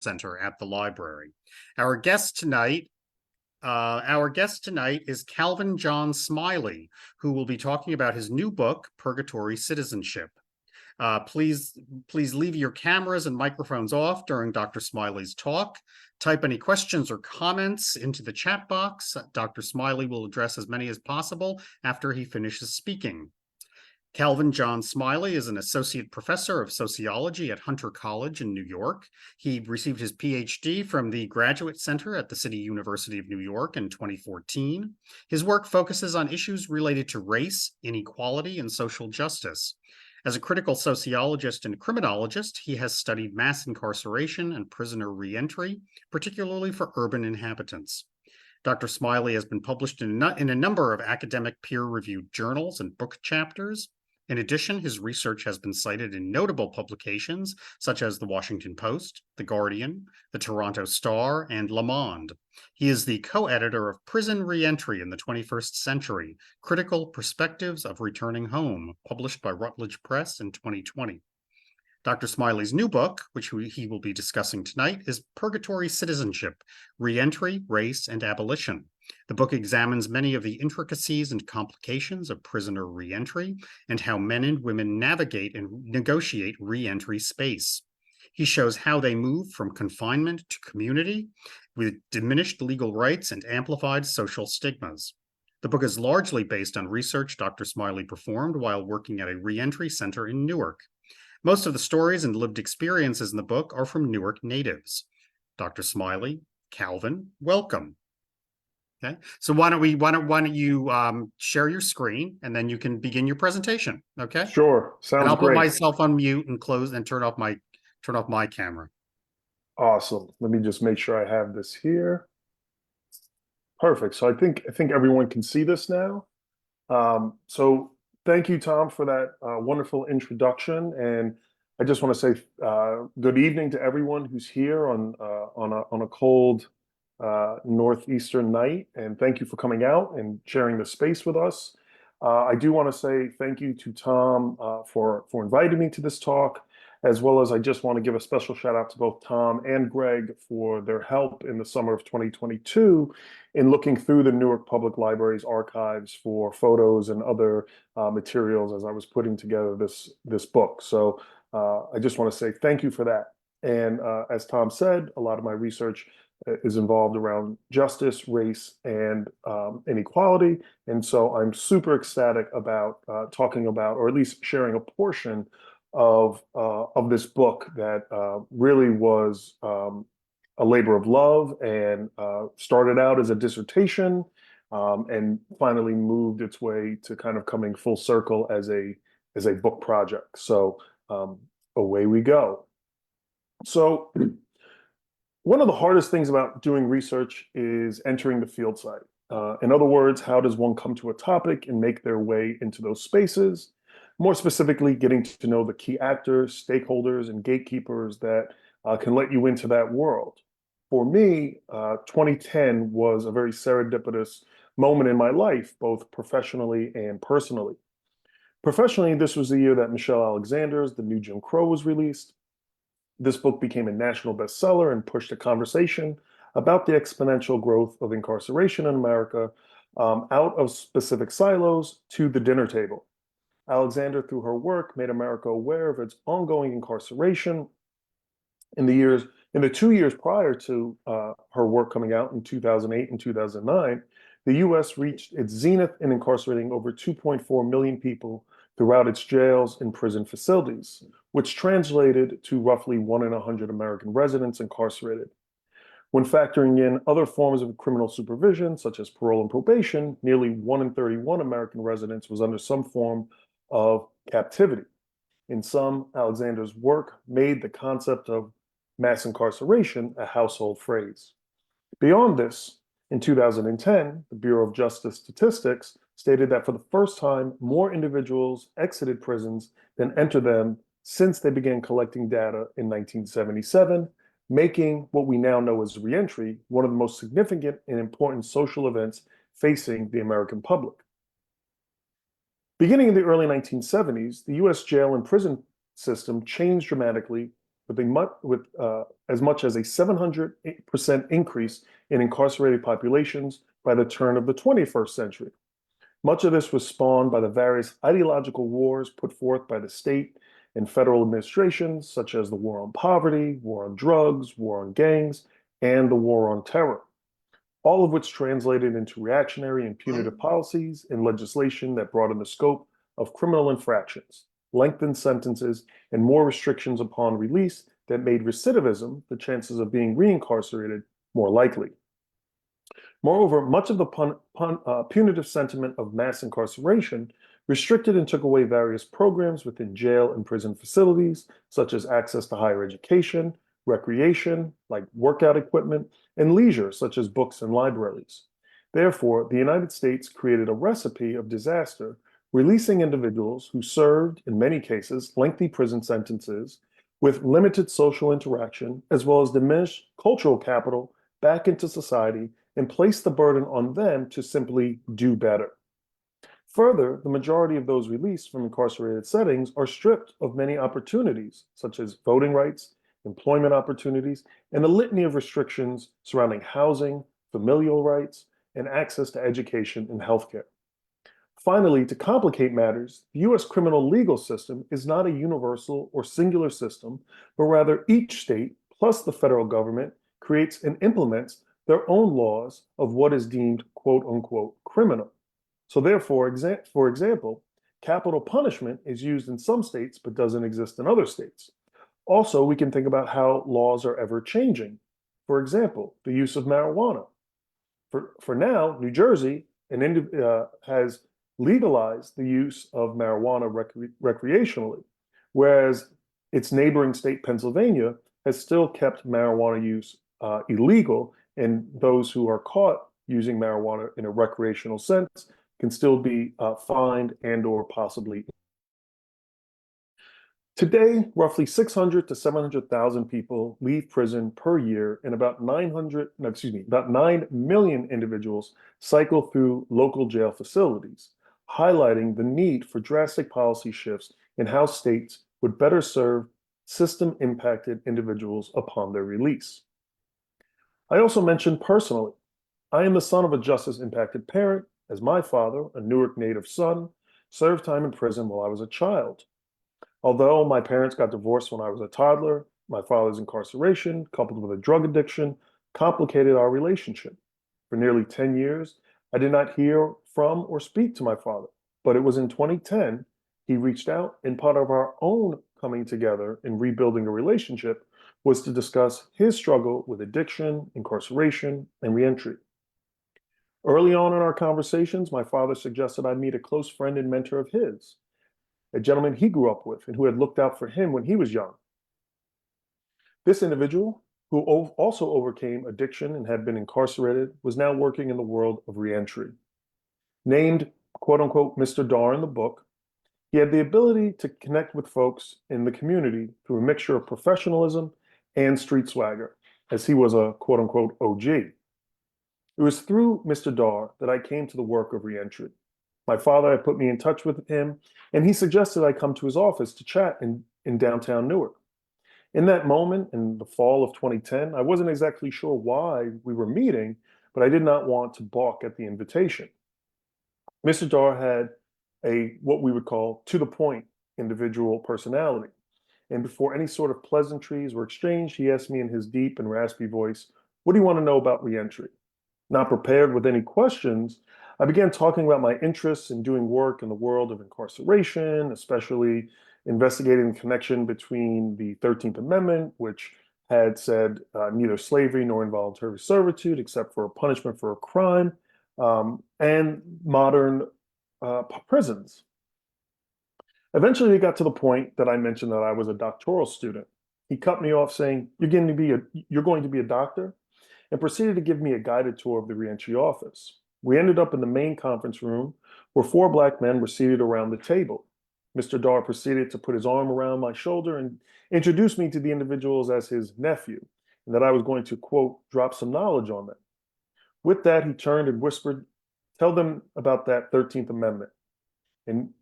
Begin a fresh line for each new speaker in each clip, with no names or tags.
Center at the library. Our guest tonight is Calvin John Smiley, who will be talking about his new book, Purgatory, Citizenship. Please leave your cameras and microphones off during Dr. Smiley's talk. Type any questions or comments into the chat box. Dr. Smiley will address as many as possible after he finishes speaking. Calvin John Smiley is an associate professor of sociology at Hunter College in New York. He received his PhD from the Graduate Center at the City University of New York in 2014. His work focuses on issues related to race, inequality, and social justice. As a critical sociologist and criminologist, he has studied mass incarceration and prisoner reentry, particularly for urban inhabitants. Dr. Smiley has been published in a number of academic peer-reviewed journals and book chapters. In addition, his research has been cited in notable publications such as The Washington Post, The Guardian, The Toronto Star, and Le Monde. He is the co-editor of Prison Reentry in the 21st Century, Critical Perspectives of Returning Home, published by Routledge Press in 2020. Dr. Smiley's new book, which he will be discussing tonight, is Purgatory Citizenship, Reentry, Race, and Abolition. The book examines many of the intricacies and complications of prisoner reentry and how men and women navigate and negotiate reentry space. He shows how they move from confinement to community with diminished legal rights and amplified social stigmas. The book is largely based on research Dr. Smiley performed while working at a reentry center in Newark. Most of the stories and lived experiences in the book are from Newark natives. Dr. Smiley, Calvin, welcome. Okay, so why don't you share your screen and then you can begin your presentation? Okay.
Sure, sounds
and I'll
great.
put myself on mute and close and turn off my camera.
Awesome. Let me just make sure I have this here. Perfect. So I think everyone can see this now. So thank you, Tom, for that wonderful introduction. And I just want to say good evening to everyone who's here on a cold northeastern night, and thank you for coming out and sharing the space with us. I do want to say thank you to Tom for inviting me to this talk, as well as I just want to give a special shout out to both Tom and Greg for their help in the summer of 2022 in looking through the Newark Public Library's archives for photos and other materials as I was putting together this book. So I just want to say thank you for that. And as Tom said, a lot of my research is involved around justice, race, and inequality. And so I'm super ecstatic about talking about, or at least sharing a portion of this book that really was a labor of love and started out as a dissertation and finally moved its way to kind of coming full circle as a book project. So away we go. So one of the hardest things about doing research is entering the field site. In other words, how does one come to a topic and make their way into those spaces? More specifically, getting to know the key actors, stakeholders, and gatekeepers that can let you into that world. For me, 2010 was a very serendipitous moment in my life, both professionally and personally. Professionally, this was the year that Michelle Alexander's The New Jim Crow was released. This book became a national bestseller and pushed a conversation about the exponential growth of incarceration in America out of specific silos to the dinner table. Alexander, through her work, made America aware of its ongoing incarceration. In the 2 years prior to her work coming out in 2008 and 2009, the U.S. reached its zenith in incarcerating over 2.4 million people throughout its jails and prison facilities, which translated to roughly 1 in 100 American residents incarcerated. When factoring in other forms of criminal supervision, such as parole and probation, nearly 1 in 31 American residents was under some form of captivity. In sum, Alexander's work made the concept of mass incarceration a household phrase. Beyond this, in 2010, the Bureau of Justice Statistics stated that for the first time, more individuals exited prisons than entered them since they began collecting data in 1977, making what we now know as reentry one of the most significant and important social events facing the American public. Beginning in the early 1970s, the US jail and prison system changed dramatically with as much as a 700% increase in incarcerated populations by the turn of the 21st century. Much of this was spawned by the various ideological wars put forth by the state and federal administrations, such as the war on poverty, war on drugs, war on gangs, and the war on terror, all of which translated into reactionary and punitive policies and legislation that broadened the scope of criminal infractions, lengthened sentences, and more restrictions upon release that made recidivism, the chances of being reincarcerated, more likely. Moreover, much of the punitive sentiment of mass incarceration restricted and took away various programs within jail and prison facilities, such as access to higher education, recreation, like workout equipment, and leisure, such as books and libraries. Therefore, the United States created a recipe of disaster, releasing individuals who served, in many cases, lengthy prison sentences with limited social interaction, as well as diminished cultural capital back into society, and placed the burden on them to simply do better. Further, the majority of those released from incarcerated settings are stripped of many opportunities, such as voting rights, employment opportunities, and a litany of restrictions surrounding housing, familial rights, and access to education and healthcare. Finally, to complicate matters, the US criminal legal system is not a universal or singular system, but rather each state, plus the federal government, creates and implements their own laws of what is deemed quote unquote criminal. So therefore, for example, capital punishment is used in some states but doesn't exist in other states. Also, we can think about how laws are ever changing. For example, the use of marijuana. For now, New Jersey has legalized the use of marijuana recreationally, whereas its neighboring state, Pennsylvania, has still kept marijuana use illegal, and those who are caught using marijuana in a recreational sense can still be fined and or possibly. Today, roughly 600 to 700,000 people leave prison per year, and about 9 million individuals cycle through local jail facilities, highlighting the need for drastic policy shifts in how states would better serve system-impacted individuals upon their release. I also mentioned personally, I am the son of a justice-impacted parent, as my father, a Newark native son, served time in prison while I was a child. Although my parents got divorced when I was a toddler, my father's incarceration, coupled with a drug addiction, complicated our relationship. For nearly 10 years, I did not hear from or speak to my father, but it was in 2010 he reached out, and part of our own coming together and rebuilding a relationship was to discuss his struggle with addiction, incarceration, and reentry. Early on in our conversations, my father suggested I meet a close friend and mentor of his, a gentleman he grew up with and who had looked out for him when he was young. This individual, who also overcame addiction and had been incarcerated, was now working in the world of reentry. Named, quote unquote, Mr. Dar in the book, he had the ability to connect with folks in the community through a mixture of professionalism and street swagger, as he was a quote unquote OG. It was through Mr. Dar that I came to the work of reentry. My father had put me in touch with him, and he suggested I come to his office to chat in downtown Newark. In that moment, in the fall of 2010, I wasn't exactly sure why we were meeting, but I did not want to balk at the invitation. Mr. Dar had what we would call to-the-point individual personality. And before any sort of pleasantries were exchanged, he asked me in his deep and raspy voice, "What do you want to know about reentry?" Not prepared with any questions, I began talking about my interests in doing work in the world of incarceration, especially investigating the connection between the 13th Amendment, which had said neither slavery nor involuntary servitude except for a punishment for a crime, and modern prisons. Eventually, it got to the point that I mentioned that I was a doctoral student. He cut me off saying, "You're going to be a doctor?" and proceeded to give me a guided tour of the reentry office. We ended up in the main conference room where 4 Black men were seated around the table. Mr. Dar proceeded to put his arm around my shoulder and introduce me to the individuals as his nephew, and that I was going to, quote, drop some knowledge on them. With that, he turned and whispered, "Tell them about that 13th Amendment." And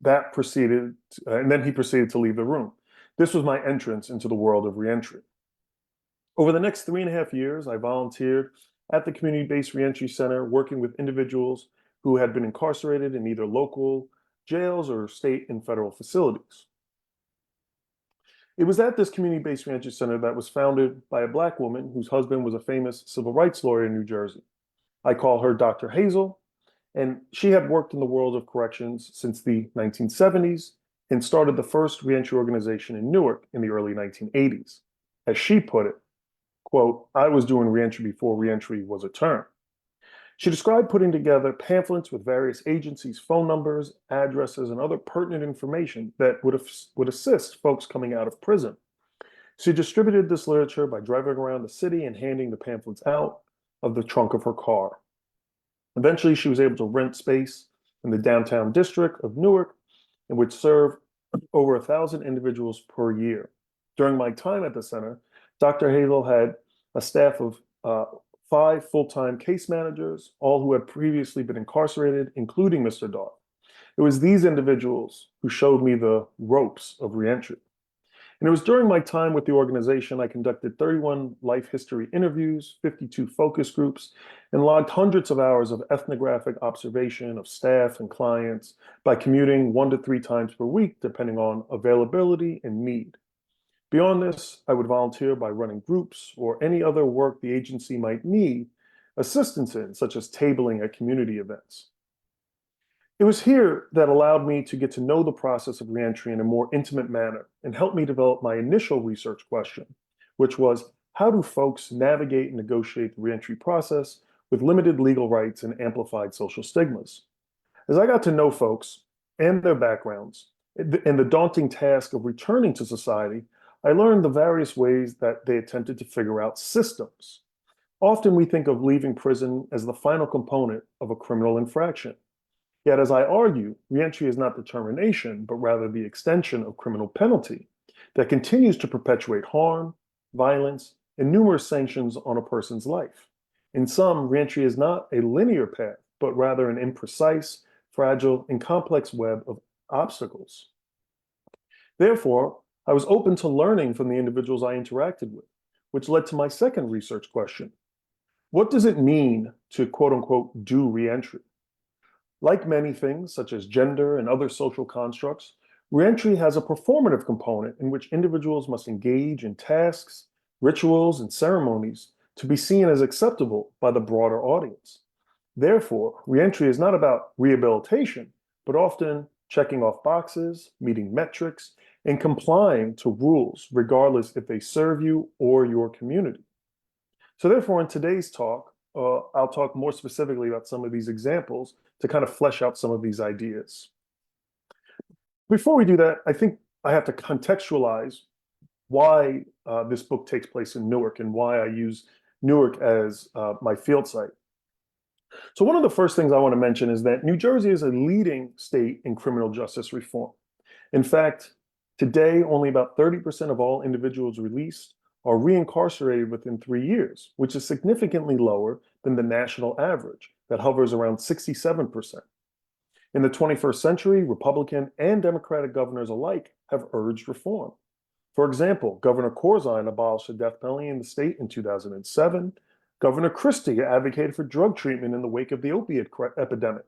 then he proceeded to leave the room. This was my entrance into the world of reentry. Over the next 3.5 years, I volunteered at the Community-Based Reentry Center, working with individuals who had been incarcerated in either local jails or state and federal facilities. It was at this Community-Based Reentry Center that was founded by a Black woman whose husband was a famous civil rights lawyer in New Jersey. I call her Dr. Hazel, and she had worked in the world of corrections since the 1970s and started the first reentry organization in Newark in the early 1980s. As she put it, quote, "I was doing reentry before reentry was a term." She described putting together pamphlets with various agencies' phone numbers, addresses, and other pertinent information that would assist folks coming out of prison. She distributed this literature by driving around the city and handing the pamphlets out of the trunk of her car. Eventually, she was able to rent space in the downtown district of Newark and would serve over 1,000 individuals per year. During my time at the center, Dr. Hazel had a staff of 5 full-time case managers, all who had previously been incarcerated, including Mr. Dark. It was these individuals who showed me the ropes of reentry. And it was during my time with the organization I conducted 31 life history interviews, 52 focus groups, and logged hundreds of hours of ethnographic observation of staff and clients by commuting 1 to 3 times per week, depending on availability and need. Beyond this, I would volunteer by running groups or any other work the agency might need assistance in, such as tabling at community events. It was here that allowed me to get to know the process of reentry in a more intimate manner and helped me develop my initial research question, which was, how do folks navigate and negotiate the reentry process with limited legal rights and amplified social stigmas? As I got to know folks and their backgrounds and the daunting task of returning to society, I learned the various ways that they attempted to figure out systems. Often we think of leaving prison as the final component of a criminal infraction. Yet, as I argue, reentry is not the termination, but rather the extension of criminal penalty that continues to perpetuate harm, violence, and numerous sanctions on a person's life. In sum, reentry is not a linear path, but rather an imprecise, fragile, and complex web of obstacles. Therefore, I was open to learning from the individuals I interacted with, which led to my second research question. What does it mean to quote unquote do reentry? Like many things, such as gender and other social constructs, reentry has a performative component in which individuals must engage in tasks, rituals, and ceremonies to be seen as acceptable by the broader audience. Therefore, reentry is not about rehabilitation, but often checking off boxes, meeting metrics, and complying to rules, regardless if they serve you or your community. So therefore, in today's talk, I'll talk more specifically about some of these examples to kind of flesh out some of these ideas. Before we do that, I think I have to contextualize why this book takes place in Newark and why I use Newark as my field site. So one of the first things I want to mention is that New Jersey is a leading state in criminal justice reform. In fact, today, only about 30% of all individuals released are reincarcerated within 3 years, which is significantly lower than the national average that hovers around 67%. In the 21st century, Republican and Democratic governors alike have urged reform. For example, Governor Corzine abolished the death penalty in the state in 2007. Governor Christie advocated for drug treatment in the wake of the opiate epidemic.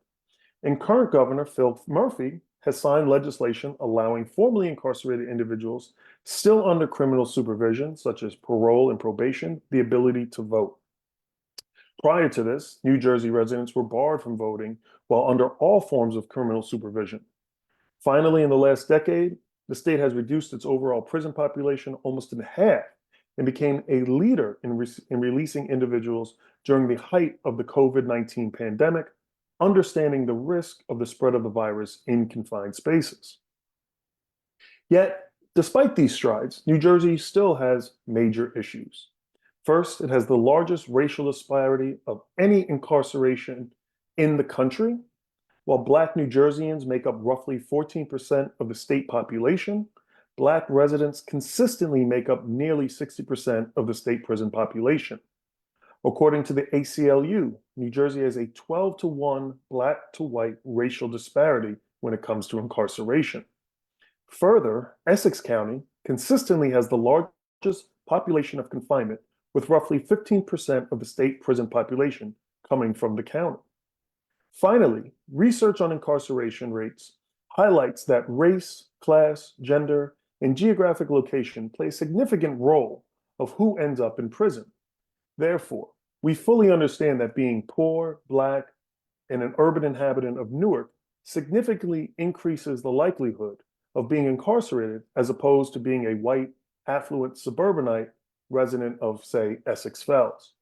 And current Governor Phil Murphy has signed legislation allowing formerly incarcerated individuals still under criminal supervision, such as parole and probation, the ability to vote. Prior to this, New Jersey residents were barred from voting while under all forms of criminal supervision. Finally, in the last decade, the state has reduced its overall prison population almost in half and became a leader in releasing individuals during the height of the COVID-19 pandemic, understanding the risk of the spread of the virus in confined spaces. Yet, despite these strides, New Jersey still has major issues. First, it has the largest racial disparity of any incarceration in the country. While Black New Jerseyans make up roughly 14% of the state population, Black residents consistently make up nearly 60% of the state prison population. According to the ACLU, New Jersey has a 12-to-1 Black to white racial disparity when it comes to incarceration. Further, Essex County consistently has the largest population of confinement, with roughly 15% of the state prison population coming from the county. Finally, research on incarceration rates highlights that race, class, gender, and geographic location play a significant role of who ends up in prison. Therefore, we fully understand that being poor, Black, and an urban inhabitant of Newark significantly increases the likelihood of being incarcerated as opposed to being a white, affluent suburbanite resident of, say, Essex Fells.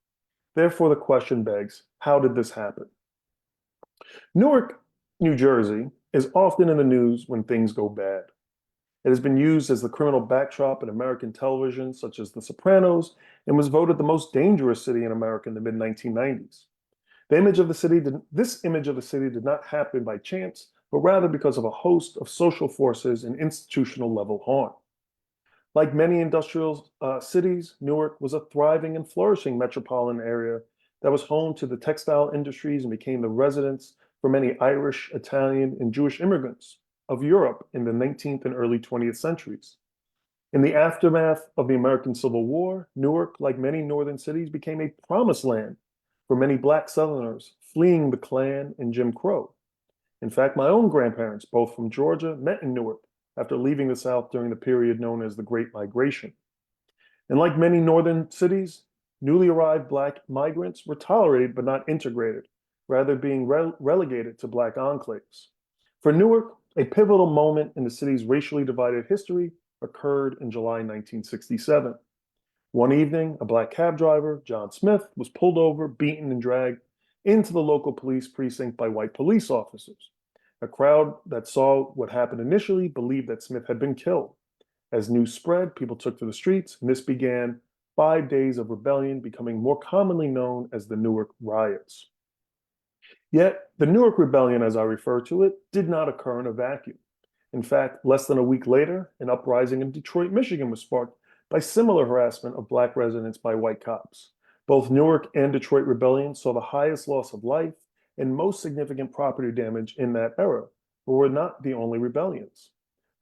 Therefore, the question begs, how did this happen? Newark, New Jersey, is often in the news when things go bad. It has been used as the criminal backdrop in American television, such as The Sopranos, and was voted the most dangerous city in America in the mid-1990s. This image of the city did not happen by chance, but rather because of a host of social forces and institutional level harm. Like many industrial cities, Newark was a thriving and flourishing metropolitan area that was home to the textile industries and became the residence for many Irish, Italian, and Jewish immigrants of Europe in the 19th and early 20th centuries. In the aftermath of the American Civil War, Newark, like many northern cities, became a promised land for many Black Southerners fleeing the Klan and Jim Crow. In fact, my own grandparents, both from Georgia, met in Newark after leaving the South during the period known as the Great Migration. And like many northern cities, newly arrived Black migrants were tolerated but not integrated, rather being relegated to Black enclaves. For Newark, a pivotal moment in the city's racially divided history occurred in July 1967. One evening, a Black cab driver, John Smith, was pulled over, beaten, and dragged into the local police precinct by white police officers. A crowd that saw what happened initially believed that Smith had been killed. As news spread, people took to the streets, and this began 5 days of rebellion, becoming more commonly known as the Newark riots. Yet, the Newark Rebellion, as I refer to it, did not occur in a vacuum. In fact, less than a week later, an uprising in Detroit, Michigan was sparked by similar harassment of Black residents by white cops. Both Newark and Detroit rebellions saw the highest loss of life and most significant property damage in that era, but were not the only rebellions.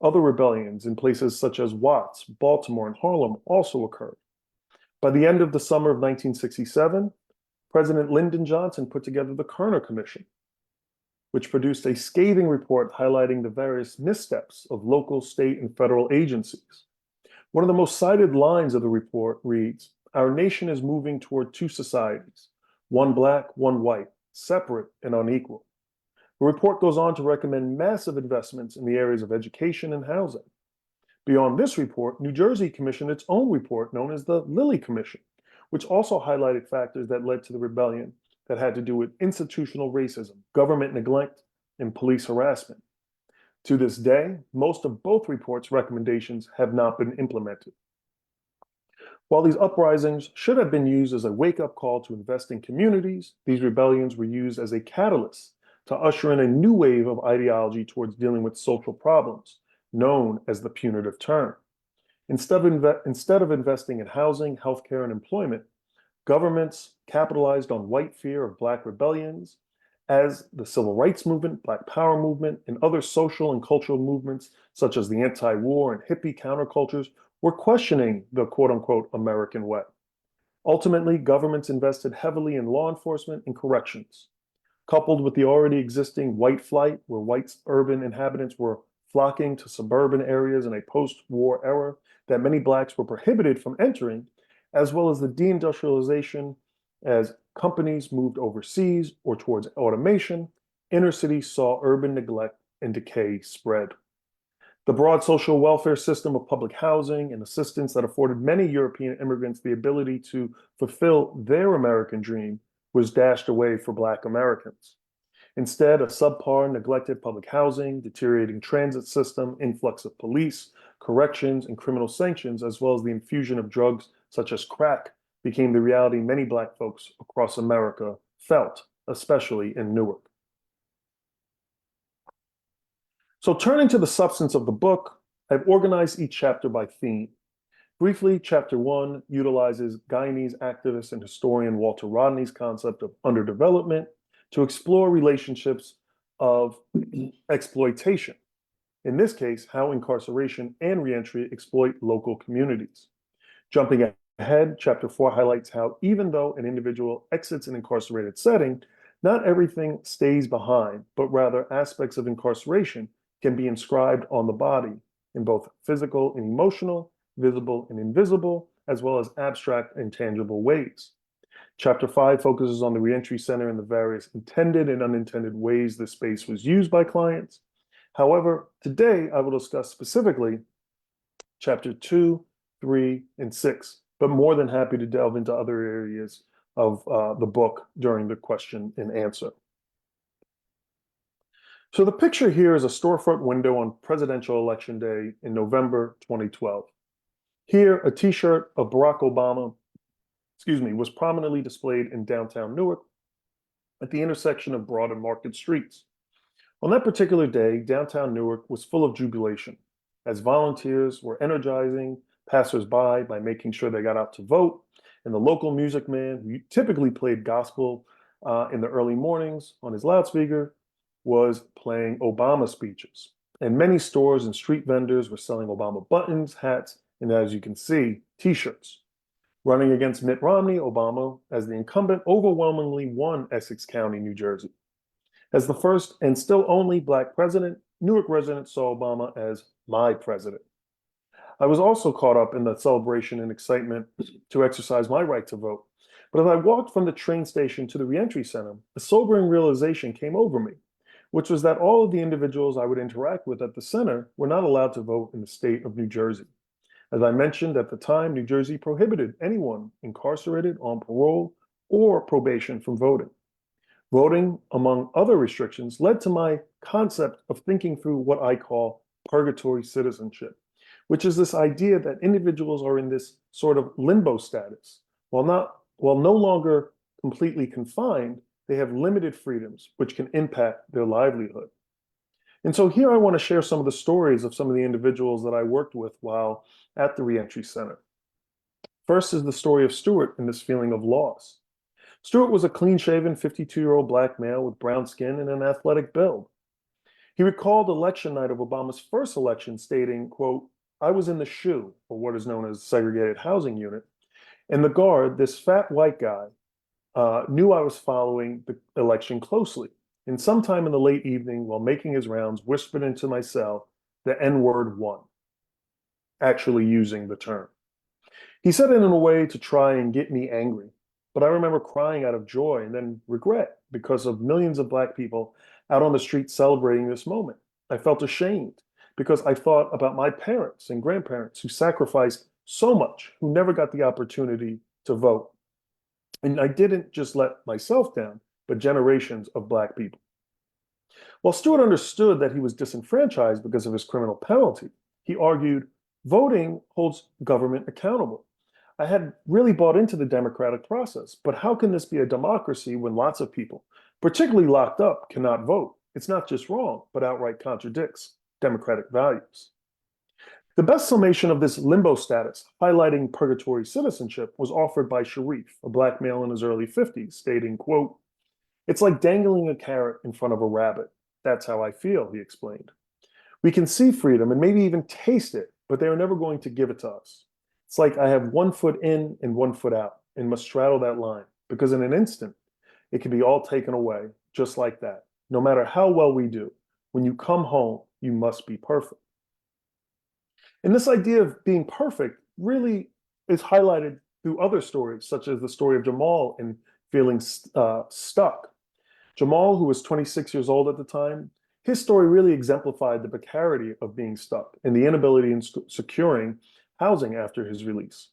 Other rebellions in places such as Watts, Baltimore, and Harlem also occurred. By the end of the summer of 1967, President Lyndon Johnson put together the Kerner Commission, which produced a scathing report highlighting the various missteps of local, state, and federal agencies. One of the most cited lines of the report reads, "Our nation is moving toward two societies, one Black, one white, separate and unequal." The report goes on to recommend massive investments in the areas of education and housing. Beyond this report, New Jersey commissioned its own report known as the Lilly Commission, which also highlighted factors that led to the rebellion that had to do with institutional racism, government neglect, and police harassment. To this day, most of both reports' recommendations have not been implemented. While these uprisings should have been used as a wake-up call to invest in communities, these rebellions were used as a catalyst to usher in a new wave of ideology towards dealing with social problems, known as the punitive turn. Instead of investing in housing, healthcare, and employment, governments capitalized on white fear of Black rebellions as the Civil Rights Movement, Black Power movement, and other social and cultural movements, such as the anti-war and hippie countercultures, were questioning the quote-unquote American way. Ultimately, governments invested heavily in law enforcement and corrections. Coupled with the already existing white flight, where white urban inhabitants were flocking to suburban areas in a post-war era that many Blacks were prohibited from entering, as well as the deindustrialization as companies moved overseas or towards automation, inner cities saw urban neglect and decay spread. The broad social welfare system of public housing and assistance that afforded many European immigrants the ability to fulfill their American dream was dashed away for Black Americans. Instead, a subpar, neglected public housing, deteriorating transit system, influx of police, corrections, and criminal sanctions, as well as the infusion of drugs such as crack, became the reality many Black folks across America felt, especially in Newark. So turning to the substance of the book, I've organized each chapter by theme. Briefly, chapter 1 utilizes Guyanese activist and historian Walter Rodney's concept of underdevelopment to explore relationships of exploitation. In this case, how incarceration and reentry exploit local communities. Jumping ahead, Chapter 4 highlights how even though an individual exits an incarcerated setting, not everything stays behind, but rather aspects of incarceration can be inscribed on the body in both physical and emotional, visible and invisible, as well as abstract and tangible ways. Chapter 5 focuses on the reentry center and the various intended and unintended ways this space was used by clients. However, today I will discuss specifically Chapter 2, 3, and 6, but more than happy to delve into other areas of the book during the question and answer. So the picture here is a storefront window on presidential election day in November 2012. Here, a t-shirt of Barack Obama, was prominently displayed in downtown Newark at the intersection of Broad and Market streets. On that particular day, downtown Newark was full of jubilation, as volunteers were energizing passers-by by making sure they got out to vote, and the local music man, who typically played gospel in the early mornings on his loudspeaker, was playing Obama speeches. And many stores and street vendors were selling Obama buttons, hats, and as you can see, t-shirts. Running against Mitt Romney, Obama, as the incumbent, overwhelmingly won Essex County, New Jersey. As the first and still only Black president, Newark residents saw Obama as my president. I was also caught up in the celebration and excitement to exercise my right to vote. But as I walked from the train station to the reentry center, a sobering realization came over me, which was that all of the individuals I would interact with at the center were not allowed to vote in the state of New Jersey. As I mentioned at the time, New Jersey prohibited anyone incarcerated on parole or probation from voting. Voting, among other restrictions, led to my concept of thinking through what I call purgatory citizenship, which is this idea that individuals are in this sort of limbo status. While no longer completely confined, they have limited freedoms, which can impact their livelihood. And so here I want to share some of the stories of some of the individuals that I worked with while at the reentry center. First is the story of Stuart and this feeling of loss. Stuart was a clean-shaven 52-year-old Black male with brown skin and an athletic build. He recalled election night of Obama's first election stating, quote, "I was in the SHU, or what is known as segregated housing unit, and the guard, this fat white guy, knew I was following the election closely. And sometime in the late evening, while making his rounds, whispered into my cell, the N-word won," actually using the term. He said it in a way to try and get me angry, but I remember crying out of joy and then regret because of millions of Black people out on the street celebrating this moment. I felt ashamed because I thought about my parents and grandparents who sacrificed so much, who never got the opportunity to vote. And I didn't just let myself down, but generations of Black people. While Stewart understood that he was disenfranchised because of his criminal penalty, he argued, voting holds government accountable. I had really bought into the democratic process, but how can this be a democracy when lots of people, particularly locked up, cannot vote? It's not just wrong, but outright contradicts democratic values. The best summation of this limbo status, highlighting purgatory citizenship, was offered by Sharif, a Black male in his early 50s, stating, quote, "It's like dangling a carrot in front of a rabbit. That's how I feel," he explained. "We can see freedom and maybe even taste it, but they are never going to give it to us. It's like I have one foot in and one foot out and must straddle that line because in an instant, it can be all taken away just like that. No matter how well we do, when you come home, you must be perfect." And this idea of being perfect really is highlighted through other stories, such as the story of Jamal and feeling stuck. Jamal, who was 26 years old at the time, his story really exemplified the precarity of being stuck and the inability in securing housing after his release.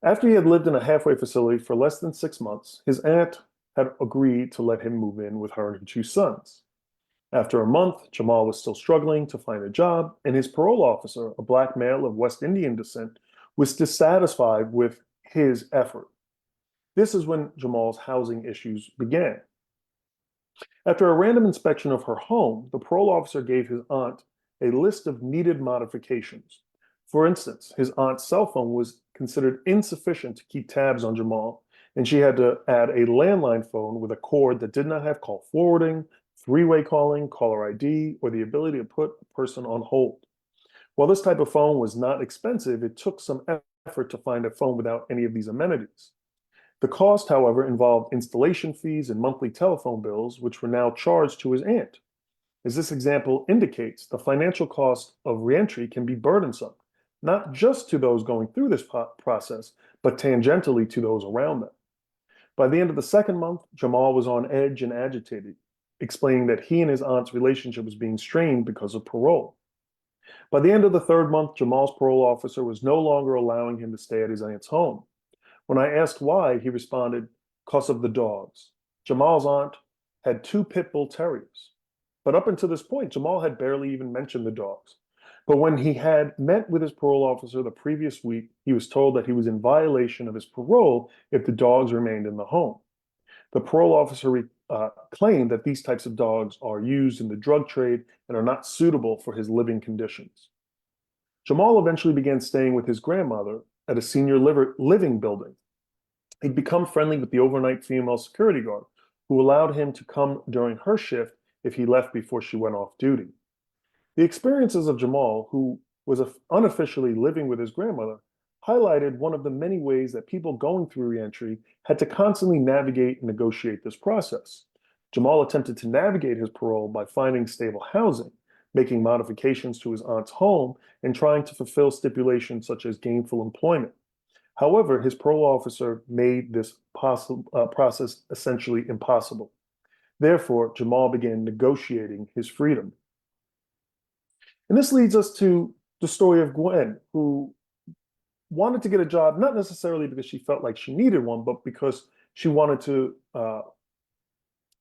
After he had lived in a halfway facility for less than 6 months, his aunt had agreed to let him move in with her and her 2 sons. After a month, Jamal was still struggling to find a job, and his parole officer, a Black male of West Indian descent, was dissatisfied with his effort. This is when Jamal's housing issues began. After a random inspection of her home, the parole officer gave his aunt a list of needed modifications. For instance, his aunt's cell phone was considered insufficient to keep tabs on Jamal, and she had to add a landline phone with a cord that did not have call forwarding, three-way calling, caller ID, or the ability to put a person on hold. While this type of phone was not expensive, it took some effort to find a phone without any of these amenities. The cost, however, involved installation fees and monthly telephone bills, which were now charged to his aunt. As this example indicates, the financial cost of reentry can be burdensome, not just to those going through this process, but tangentially to those around them. By the end of the second month, Jamal was on edge and agitated, explaining that he and his aunt's relationship was being strained because of parole. By the end of the third month, Jamal's parole officer was no longer allowing him to stay at his aunt's home. When I asked why, he responded, "'Cause of the dogs." Jamal's aunt had two pit bull terriers. But up until this point, Jamal had barely even mentioned the dogs. But when he had met with his parole officer the previous week, he was told that he was in violation of his parole if the dogs remained in the home. The parole officer claimed that these types of dogs are used in the drug trade and are not suitable for his living conditions. Jamal eventually began staying with his grandmother at a senior living building. He'd become friendly with the overnight female security guard, who allowed him to come during her shift if he left before she went off duty. The experiences of Jamal, who was unofficially living with his grandmother, highlighted one of the many ways that people going through reentry had to constantly navigate and negotiate this process. Jamal attempted to navigate his parole by finding stable housing, making modifications to his aunt's home, and trying to fulfill stipulations such as gainful employment. However, his parole officer made this process essentially impossible. Therefore, Jamal began negotiating his freedom. And this leads us to the story of Gwen, who wanted to get a job, not necessarily because she felt like she needed one, but because she wanted to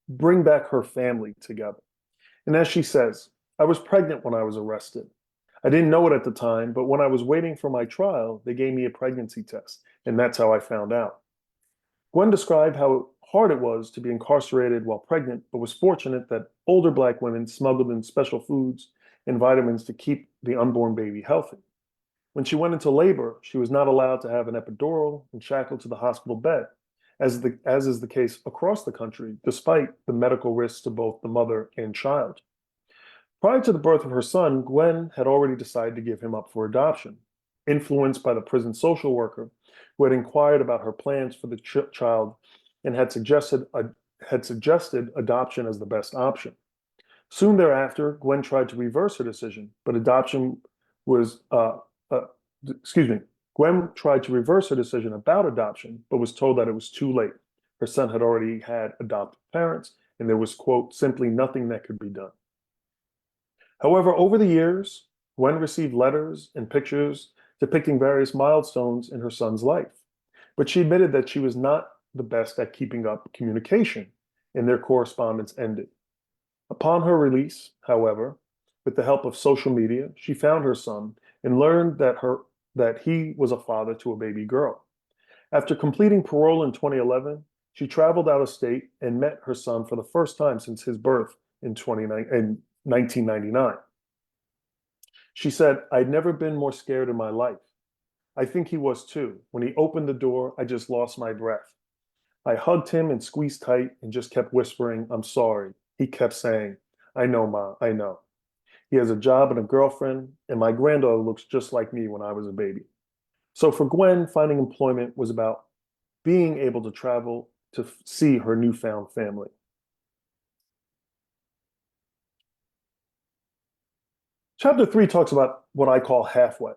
bring back her family together. And as she says, "I was pregnant when I was arrested. I didn't know it at the time, but when I was waiting for my trial, they gave me a pregnancy test, and that's how I found out." Gwen described how hard it was to be incarcerated while pregnant, but was fortunate that older Black women smuggled in special foods and vitamins to keep the unborn baby healthy. When she went into labor, she was not allowed to have an epidural and shackled to the hospital bed, as is the case across the country, despite the medical risks to both the mother and child. Prior to the birth of her son, Gwen had already decided to give him up for adoption, influenced by the prison social worker who had inquired about her plans for the child and had suggested adoption as the best option. Soon thereafter, Gwen tried to reverse her decision, but Gwen tried to reverse her decision about adoption, but was told that it was too late. Her son had already had adoptive parents, and there was, quote, "simply nothing that could be done." However, over the years, Gwen received letters and pictures depicting various milestones in her son's life, but she admitted that she was not the best at keeping up communication, and their correspondence ended. Upon her release, however, with the help of social media, she found her son and learned that he was a father to a baby girl. After completing parole in 2011, she traveled out of state and met her son for the first time since his birth in 1999. She said, "I'd never been more scared in my life. I think he was too. When he opened the door, I just lost my breath. I hugged him and squeezed tight and just kept whispering, 'I'm sorry.' He kept saying, 'I know, Ma, I know.' He has a job and a girlfriend, and my granddaughter looks just like me when I was a baby." So for Gwen, finding employment was about being able to travel to see her newfound family. Chapter 3 talks about what I call halfway.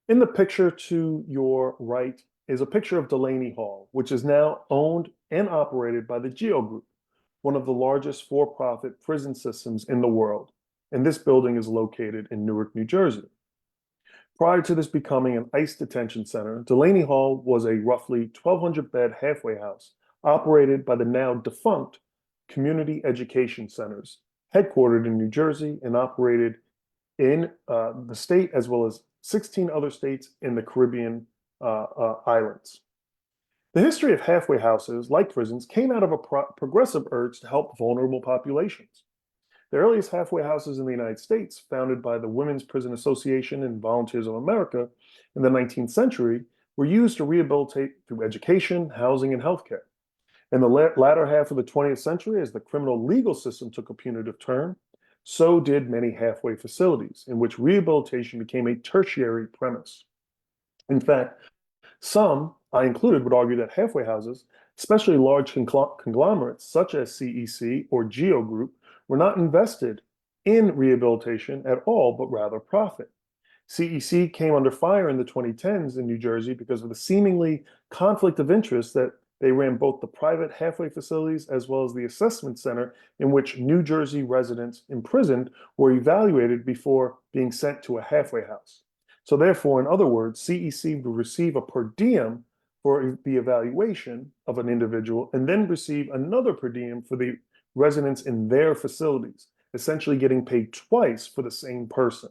In the picture to your right is a picture of Delaney Hall, which is now owned and operated by the GEO Group, one of the largest for-profit prison systems in the world, and this building is located in Newark, New Jersey. Prior to this becoming an ICE detention center, Delaney Hall was a roughly 1,200-bed halfway house operated by the now defunct Community Education Centers, headquartered in New Jersey and operated in the state as well as 16 other states in the Caribbean islands. The history of halfway houses, like prisons, came out of a progressive urge to help vulnerable populations. The earliest halfway houses in the United States, founded by the Women's Prison Association and Volunteers of America in the 19th century, were used to rehabilitate through education, housing, and healthcare. In the latter half of the 20th century, as the criminal legal system took a punitive turn, so did many halfway facilities, in which rehabilitation became a tertiary premise. In fact, some, I included, would argue that halfway houses, especially large conglomerates such as CEC or Geo Group, were not invested in rehabilitation at all, but rather profit. CEC came under fire in the 2010s in New Jersey because of the seemingly conflict of interest that they ran both the private halfway facilities as well as the assessment center in which New Jersey residents imprisoned were evaluated before being sent to a halfway house. So therefore, in other words, CEC would receive a per diem for the evaluation of an individual and then receive another per diem for the residents in their facilities, essentially getting paid twice for the same person.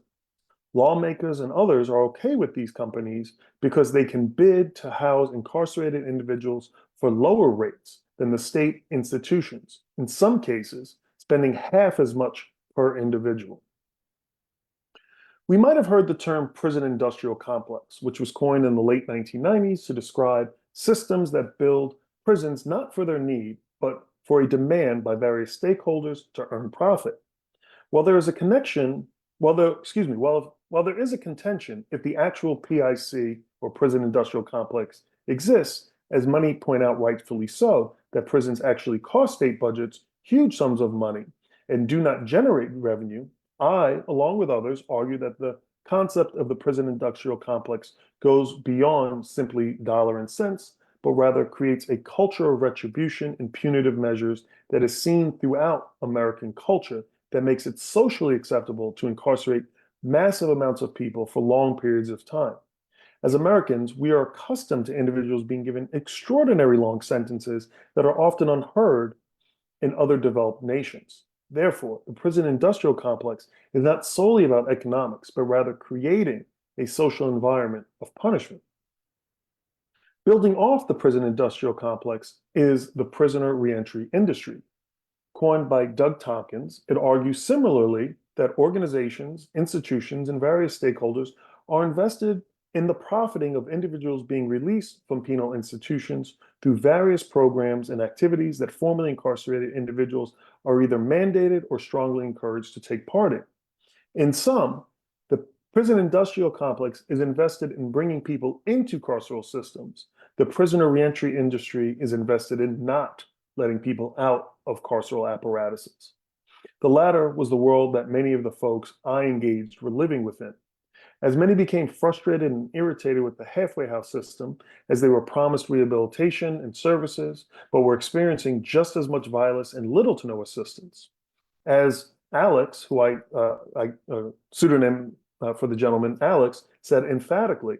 Lawmakers and others are okay with these companies because they can bid to house incarcerated individuals for lower rates than the state institutions, in some cases, spending half as much per individual. We might have heard the term prison industrial complex, which was coined in the late 1990s to describe systems that build prisons not for their need, but for a demand by various stakeholders to earn profit. While there is a connection, while there is a contention if the actual PIC or prison industrial complex exists, as many point out rightfully so, that prisons actually cost state budgets huge sums of money and do not generate revenue, I, along with others, argue that the concept of the prison industrial complex goes beyond simply dollar and cents, but rather creates a culture of retribution and punitive measures that is seen throughout American culture that makes it socially acceptable to incarcerate massive amounts of people for long periods of time. As Americans, we are accustomed to individuals being given extraordinary long sentences that are often unheard in other developed nations. Therefore, the prison industrial complex is not solely about economics, but rather creating a social environment of punishment. Building off the prison industrial complex is the prisoner reentry industry. Coined by Doug Tompkins, it argues similarly that organizations, institutions, and various stakeholders are invested in the profiting of individuals being released from penal institutions through various programs and activities that formerly incarcerated individuals are either mandated or strongly encouraged to take part in. In sum, the prison industrial complex is invested in bringing people into carceral systems. The prisoner reentry industry is invested in not letting people out of carceral apparatuses. The latter was the world that many of the folks I engaged were living within. As many became frustrated and irritated with the halfway house system, as they were promised rehabilitation and services, but were experiencing just as much violence and little to no assistance. As Alex, who pseudonym for the gentleman, Alex, said emphatically,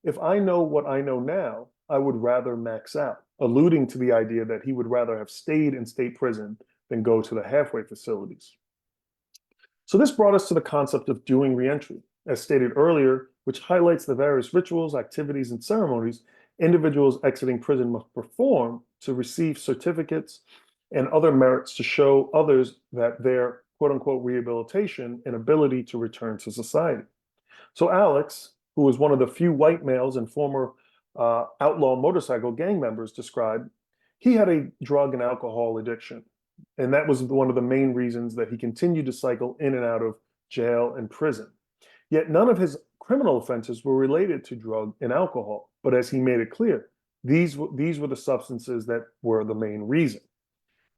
"If I know what I know now, I would rather max out," alluding to the idea that he would rather have stayed in state prison than go to the halfway facilities. So this brought us to the concept of doing reentry, as stated earlier, which highlights the various rituals, activities, and ceremonies individuals exiting prison must perform to receive certificates and other merits to show others that their quote-unquote rehabilitation and ability to return to society. So Alex, who was one of the few white males and former outlaw motorcycle gang members, described he had a drug and alcohol addiction. And that was one of the main reasons that he continued to cycle in and out of jail and prison. Yet none of his criminal offenses were related to drug and alcohol. But as he made it clear, these were the substances that were the main reason.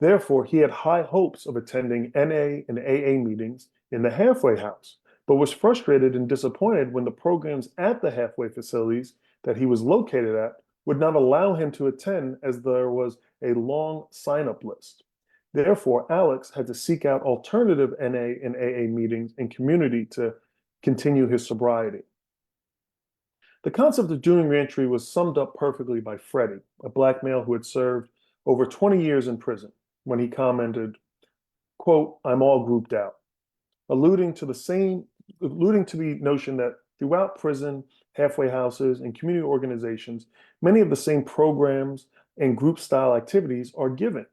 Therefore, he had high hopes of attending NA and AA meetings in the halfway house, but was frustrated and disappointed when the programs at the halfway facilities that he was located at would not allow him to attend, as there was a long sign-up list. Therefore, Alex had to seek out alternative NA and AA meetings in community to continue his sobriety. The concept of doing reentry was summed up perfectly by Freddie, a black male who had served over 20 years in prison, when he commented, quote, "I'm all grouped out," alluding to the notion that throughout prison, halfway houses, and community organizations, many of the same programs and group-style activities are given.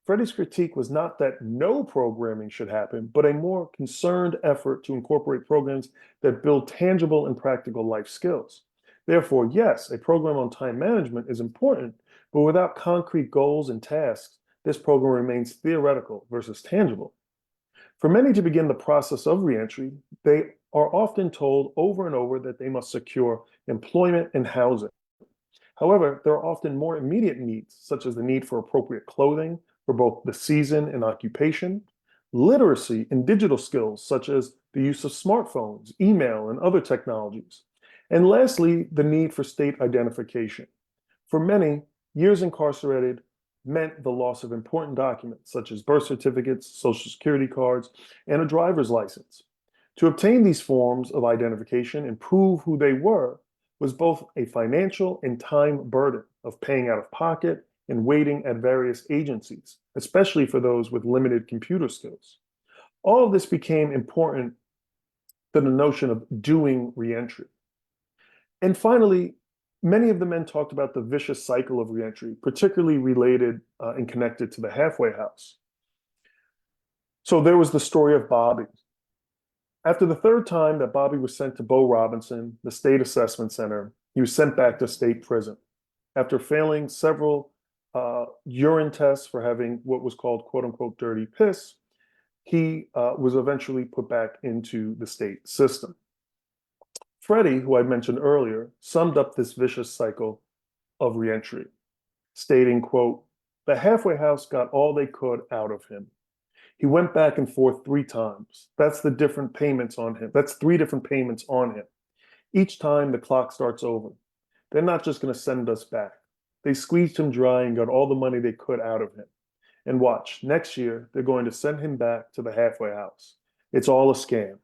Freddie's critique was not that no programming should happen, but a more concerned effort to incorporate programs that build tangible and practical life skills. Therefore, yes, a program on time management is important, but without concrete goals and tasks, this program remains theoretical versus tangible. For many to begin the process of reentry, they are often told over and over that they must secure employment and housing. However, there are often more immediate needs, such as the need for appropriate clothing for both the season and occupation, literacy and digital skills, such as the use of smartphones, email, and other technologies. And lastly, the need for state identification. For many, years incarcerated meant the loss of important documents, such as birth certificates, social security cards, and a driver's license. To obtain these forms of identification and prove who they were was both a financial and time burden of paying out of pocket and waiting at various agencies, especially for those with limited computer skills. All of this became important to the notion of doing reentry. And finally, many of the men talked about the vicious cycle of reentry, particularly related and connected to the halfway house. So there was the story of Bobby. After the third time that Bobby was sent to Bo Robinson, the state assessment center, he was sent back to state prison. After failing several urine tests for having what was called quote unquote dirty piss, he was eventually put back into the state system. Freddie, who I mentioned earlier, summed up this vicious cycle of reentry, stating, quote, "The halfway house got all they could out of him. He went back and forth 3 times. That's the different payments on him. That's 3 different payments on him. Each time the clock starts over. They're not just going to send us back. They squeezed him dry and got all the money they could out of him. And watch, next year, they're going to send him back to the halfway house. It's all a scam.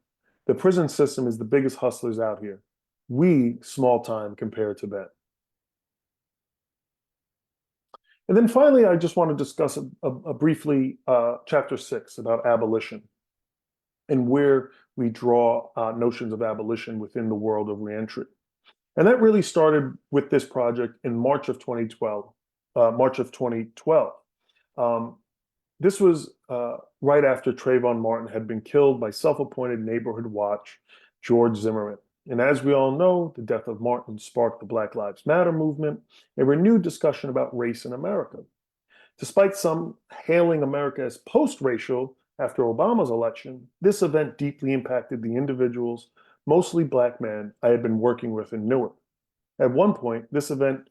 The prison system is the biggest hustlers out here. We, small time compared to that." And then finally, I just want to discuss briefly Chapter 6 about abolition and where we draw notions of abolition within the world of reentry. And that really started with this project in March of 2012. This was right after Trayvon Martin had been killed by self-appointed neighborhood watch George Zimmerman. And as we all know, the death of Martin sparked the Black Lives Matter movement, a renewed discussion about race in America. Despite some hailing America as post-racial after Obama's election, this event deeply impacted the individuals, mostly Black men, I had been working with in Newark. At one point, this event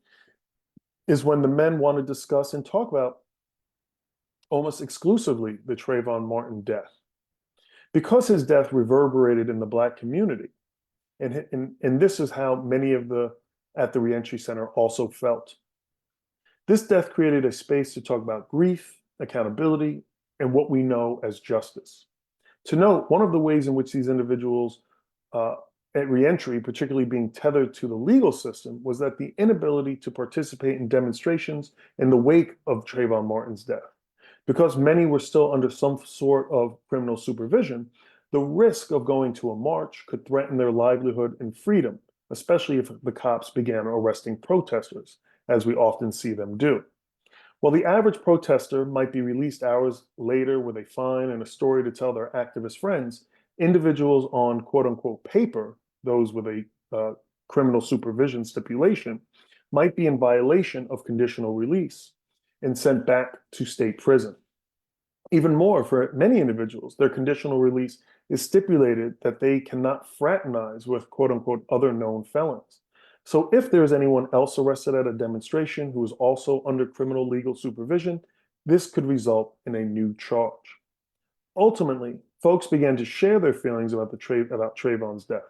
is when the men want to discuss and talk about almost exclusively the Trayvon Martin death. Because his death reverberated in the Black community, and this is how many of at the reentry center also felt. This death created a space to talk about grief, accountability, and what we know as justice. To note, one of the ways in which these individuals at reentry, particularly being tethered to the legal system, was that the inability to participate in demonstrations in the wake of Trayvon Martin's death. Because many were still under some sort of criminal supervision, the risk of going to a march could threaten their livelihood and freedom, especially if the cops began arresting protesters, as we often see them do. While the average protester might be released hours later with a fine and a story to tell their activist friends, individuals on quote unquote paper, those with a criminal supervision stipulation, might be in violation of conditional release and sent back to state prison. Even more, for many individuals, their conditional release is stipulated that they cannot fraternize with quote unquote other known felons. So if there is anyone else arrested at a demonstration who is also under criminal legal supervision, this could result in a new charge. Ultimately, folks began to share their feelings about Trayvon's death.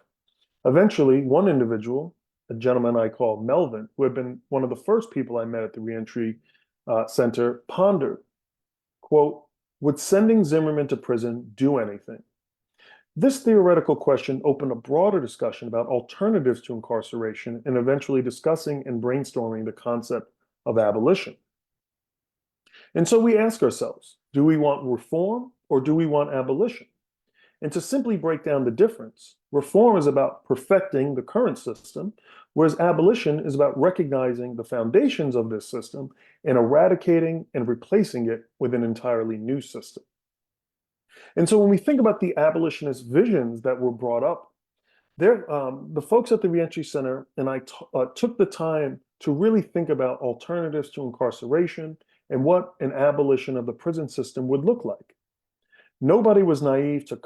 Eventually, one individual, a gentleman I call Melvin, who had been one of the first people I met at the reentry center, pondered, quote, "Would sending Zimmerman to prison do anything?" This theoretical question opened a broader discussion about alternatives to incarceration and eventually discussing and brainstorming the concept of abolition. And so we ask ourselves, do we want reform or do we want abolition? And to simply break down the difference, reform is about perfecting the current system, whereas abolition is about recognizing the foundations of this system and eradicating and replacing it with an entirely new system. And so when we think about the abolitionist visions that were brought up, The folks at the Reentry Center and I took the time to really think about alternatives to incarceration and what an abolition of the prison system would look like. Nobody was naive to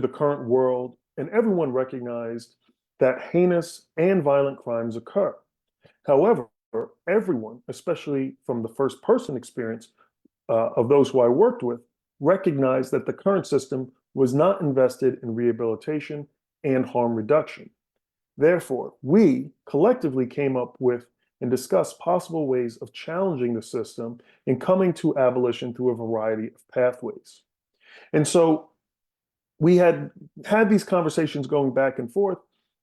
the current world, and everyone recognized that heinous and violent crimes occur. However, everyone, especially from the first person experience of those who I worked with, recognized that the current system was not invested in rehabilitation and harm reduction. Therefore, we collectively came up with and discussed possible ways of challenging the system and coming to abolition through a variety of pathways. And so we had these conversations going back and forth,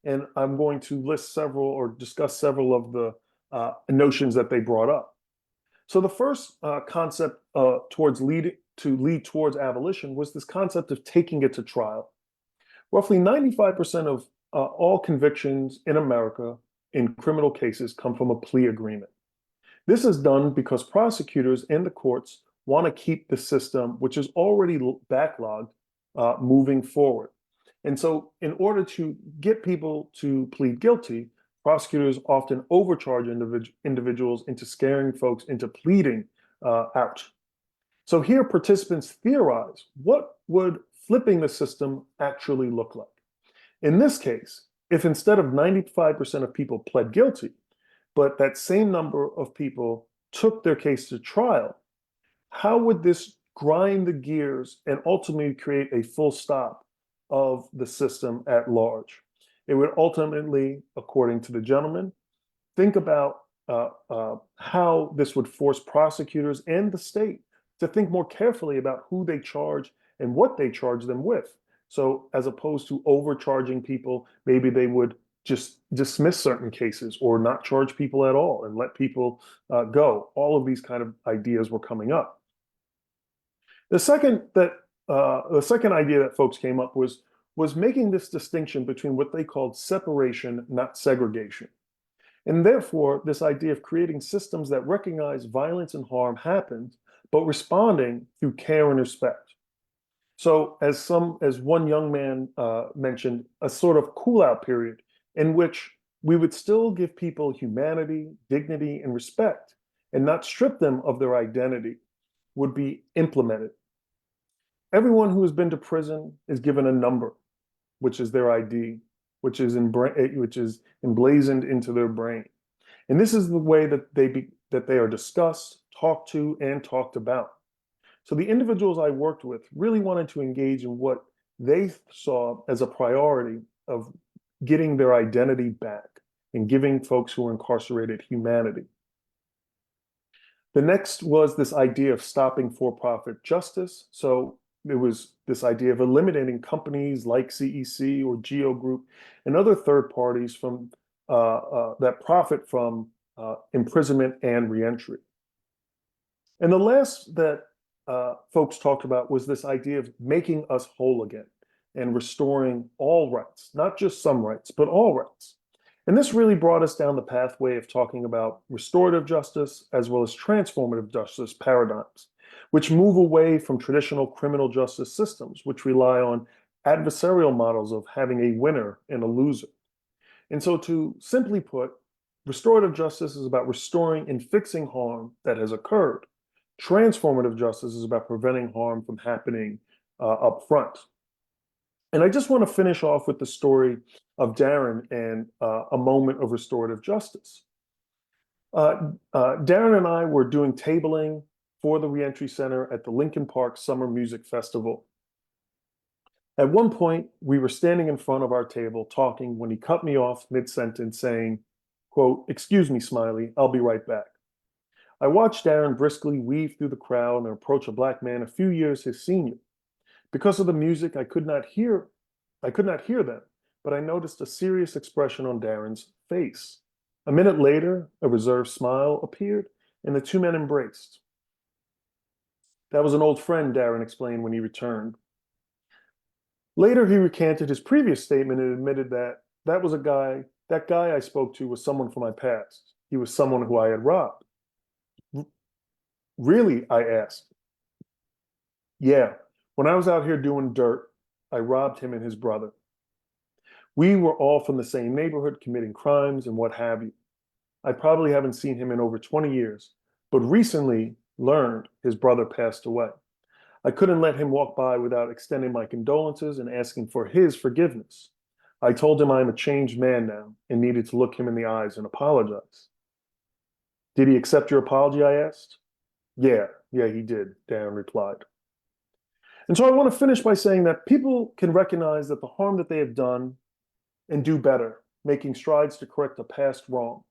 and I'm going to list several or discuss several of the notions that they brought up. So the first concept to lead towards abolition was this concept of taking it to trial. Roughly 95% of all convictions in America in criminal cases come from a plea agreement. This is done because prosecutors and the courts want to keep the system, which is already backlogged, moving forward. And so in order to get people to plead guilty, prosecutors often overcharge individuals into scaring folks into pleading out. So here participants theorize, what would flipping the system actually look like? In this case, if instead of 95% of people pled guilty, but that same number of people took their case to trial, how would this grind the gears and ultimately create a full stop of the system at large? It would ultimately, according to the gentleman, think about how this would force prosecutors and the state to think more carefully about who they charge and what they charge them with. So as opposed to overcharging people, maybe they would just dismiss certain cases or not charge people at all and let people go. All of these kind of ideas were coming up. The second idea that folks came up was making this distinction between what they called separation, not segregation. And therefore, this idea of creating systems that recognize violence and harm happens, but responding through care and respect. So as one young man mentioned, a sort of cool out period in which we would still give people humanity, dignity, and respect, and not strip them of their identity, would be implemented. Everyone who has been to prison is given a number, which is their ID, which is emblazoned into their brain. And this is the way that they are discussed, talked to, and talked about. So the individuals I worked with really wanted to engage in what they saw as a priority of getting their identity back and giving folks who are incarcerated humanity. The next was this idea of stopping for-profit justice. So it was this idea of eliminating companies like CEC or Geo Group and other third parties from that profit from imprisonment and reentry. And the last that folks talked about was this idea of making us whole again and restoring all rights, not just some rights, but all rights. And this really brought us down the pathway of talking about restorative justice as well as transformative justice paradigms, which move away from traditional criminal justice systems, which rely on adversarial models of having a winner and a loser. And so to simply put, restorative justice is about restoring and fixing harm that has occurred. Transformative justice is about preventing harm from happening up front. And I just want to finish off with the story of Darren and a moment of restorative justice. Darren and I were doing tabling for the Reentry Center at the Lincoln Park Summer Music Festival. At one point, we were standing in front of our table talking when he cut me off mid-sentence saying, quote, "Excuse me, Smiley, I'll be right back." I watched Darren briskly weave through the crowd and approach a black man a few years his senior. Because of the music, I could not hear them, but I noticed a serious expression on Darren's face. A minute later, a reserved smile appeared, and the two men embraced. That was an old friend, Darren explained when he returned. Later, he recanted his previous statement and admitted that that guy I spoke to was someone from my past. He was someone who I had robbed. Really? I asked. Yeah, when I was out here doing dirt, I robbed him and his brother. We were all from the same neighborhood committing crimes and what have you. I probably haven't seen him in over 20 years, but recently learned his brother passed away. I couldn't let him walk by without extending my condolences and asking for his forgiveness. I told him I am a changed man now and needed to look him in the eyes and apologize. Did he accept your apology? I asked. Yeah, he did, Darren replied. And so I want to finish by saying that people can recognize that the harm that they have done and do better, making strides to correct a past wrong.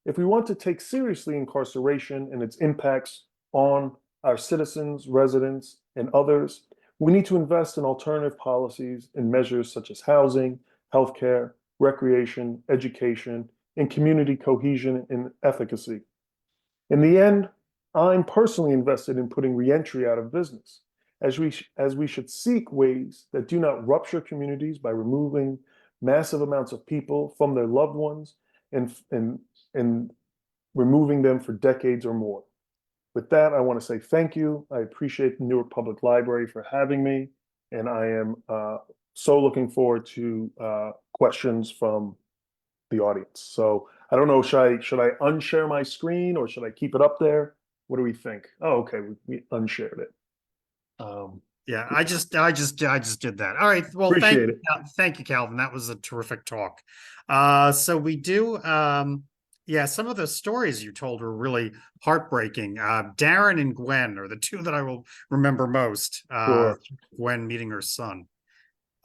If we want to take seriously incarceration and its impacts on our citizens, residents, and others, we need to invest in alternative policies and measures such as housing, healthcare, recreation, education, and community cohesion and efficacy. In the end, I'm personally invested in putting reentry out of business, as we should seek ways that do not rupture communities by removing massive amounts of people from their loved ones and removing them for decades or more. With that, I want to say thank you. I appreciate the Newark Public Library for having me, and I am so looking forward to questions from the audience. So I don't know, should I unshare my screen or should I keep it up there? What do we think? Oh, okay, we unshared it.
Yeah, I just did that. All right. Well,
Appreciate it.
thank you, Calvin. That was a terrific talk. So we do, yeah, some of the stories you told were really heartbreaking. Darren and Gwen are the two that I will remember most.
Sure.
Gwen meeting her son.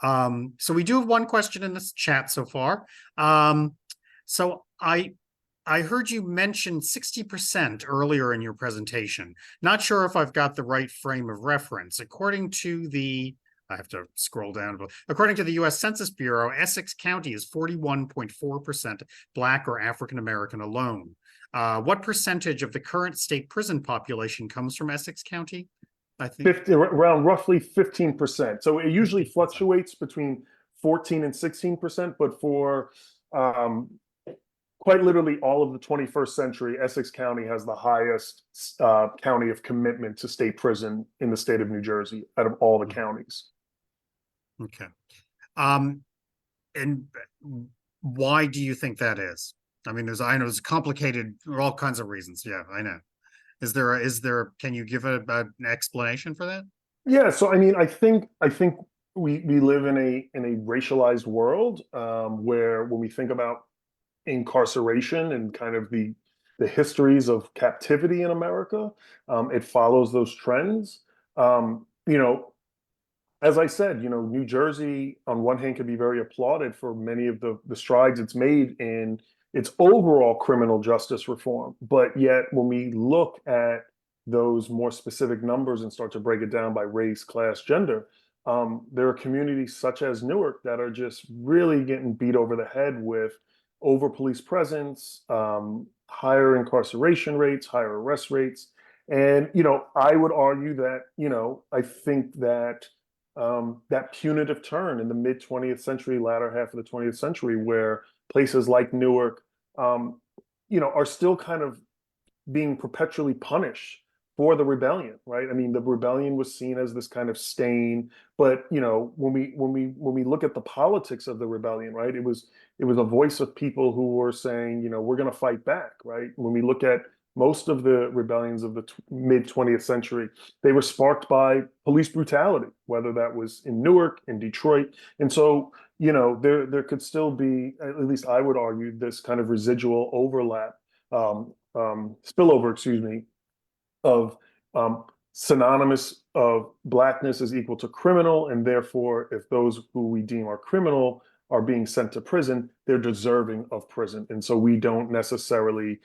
So we do have one question in this chat so far. So I heard you mention 60% earlier in your presentation. Not sure if I've got the right frame of reference. According to the, I have to scroll down, but according to the US Census Bureau, Essex County is 41.4% Black or African American alone. What percentage of the current state prison population comes from Essex County? I think
around roughly 15%. So it usually fluctuates between 14 and 16%, but for quite literally all of the 21st century, Essex County has the highest county of commitment to state prison in the state of New Jersey out of all the counties.
Okay. And why do you think that is? I mean, I know it's complicated for all kinds of reasons. Yeah, I know. Is there, can you give an explanation for that?
Yeah, so I mean, I think we live in a racialized world where when we think about incarceration and kind of the histories of captivity in America, it follows those trends. You know, as I said, you know, New Jersey on one hand can be very applauded for many of the strides it's made in its overall criminal justice reform, but yet when we look at those more specific numbers and start to break it down by race, class, gender, there are communities such as Newark that are just really getting beat over the head with over police presence, higher incarceration rates, higher arrest rates. And, you know, I would argue that, you know, I think that that punitive turn in the mid 20th century, latter half of the 20th century, where places like Newark, you know, are still kind of being perpetually punished for the rebellion, right? I mean, the rebellion was seen as this kind of stain, but you know, when we look at the politics of the rebellion, right, it was a voice of people who were saying, you know, we're going to fight back, right? When we look at most of the rebellions of the mid 20th century, they were sparked by police brutality, whether that was in Newark, in Detroit, and so you know, there could still be, at least I would argue, this kind of residual overlap, spillover, excuse me, of synonymous of blackness is equal to criminal, and therefore, if those who we deem are criminal are being sent to prison, they're deserving of prison, and so we don't necessarily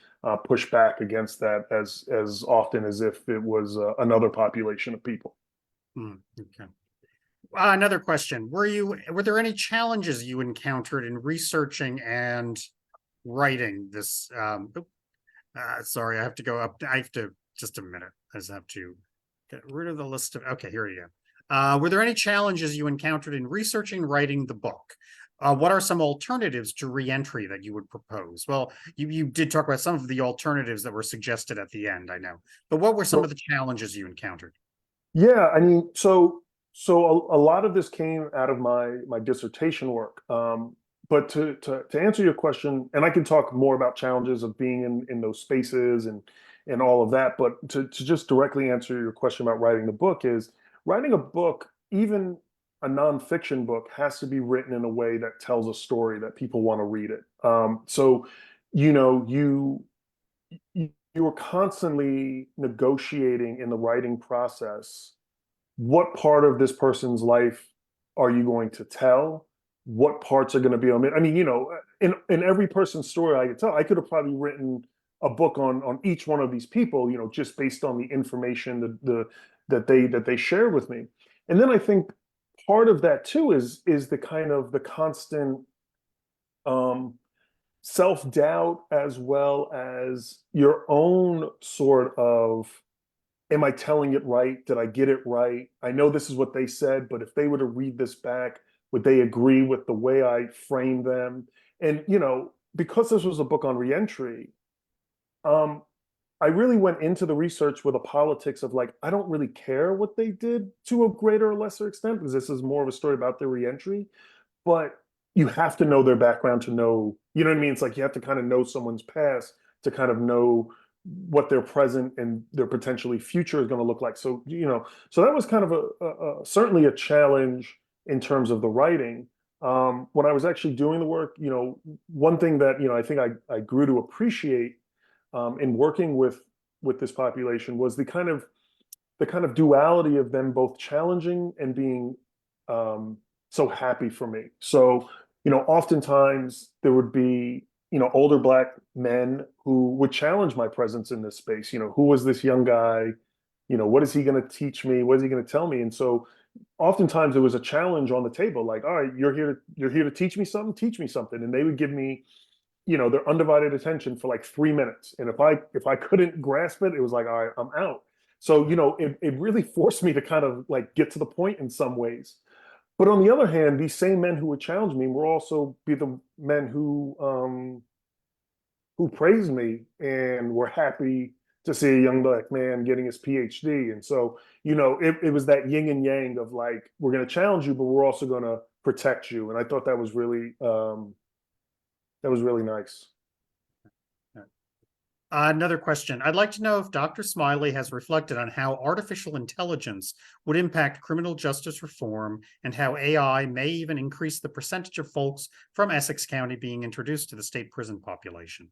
push back against that as often as if it was another population of people.
Okay. Another question: were there any challenges you encountered in researching and writing this? Sorry, I have to go up. I have to just a minute. I just have to get rid of the list of. Okay, here you go. Were there any challenges you encountered in researching and writing the book? What are some alternatives to reentry that you would propose? Well, you did talk about some of the alternatives that were suggested at the end, I know. But what were some of the challenges you encountered?
Yeah, I mean, so a lot of this came out of my dissertation work. but to answer your question, and I can talk more about challenges of being in those spaces and all of that, but to just directly answer your question about writing the book is writing a book, even a nonfiction book, has to be written in a way that tells a story that people want to read it. So, you know, you were constantly negotiating in the writing process. What part of this person's life are you going to tell? What parts are going to be omitted? I mean, you know, in every person's story I could tell, I could have probably written a book on each one of these people, you know, just based on the information that they shared with me. And then I think part of that too is the kind of the constant um, self-doubt, as well as your own sort of, am I telling it right? Did I get it right? I know this is what they said, but if they were to read this back, would they agree with the way I framed them? And, you know, because this was a book on reentry, um, I really went into the research with a politics of like, I don't really care what they did to a greater or lesser extent, because this is more of a story about their reentry. But you have to know their background to know, you know what I mean? It's like you have to kind of know someone's past to kind of know what their present and their potentially future is going to look like. So, you know, so that was kind of certainly a challenge in terms of the writing. When I was actually doing the work, you know, one thing that, you know, I think I grew to appreciate in working with this population was the kind of duality of them both challenging and being so happy for me. So, you know, oftentimes there would be, you know, older Black men who would challenge my presence in this space. You know, who was this young guy? You know, what is he going to teach me? What is he going to tell me? And so oftentimes there was a challenge on the table, like, all right, you're here to teach me something. And they would give me, you know, their undivided attention for like 3 minutes. And if I couldn't grasp it, it was like, all right, I'm out. So, you know, it really forced me to kind of like get to the point in some ways. But on the other hand, these same men who would challenge me will also be the men who praised me and were happy to see a young Black man getting his PhD. And so, you know, it was that yin and yang of like, we're going to challenge you, but we're also going to protect you. And I thought that was really nice.
Another question. I'd like to know if Dr. Smiley has reflected on how artificial intelligence would impact criminal justice reform and how AI may even increase the percentage of folks from Essex County being introduced to the state prison population.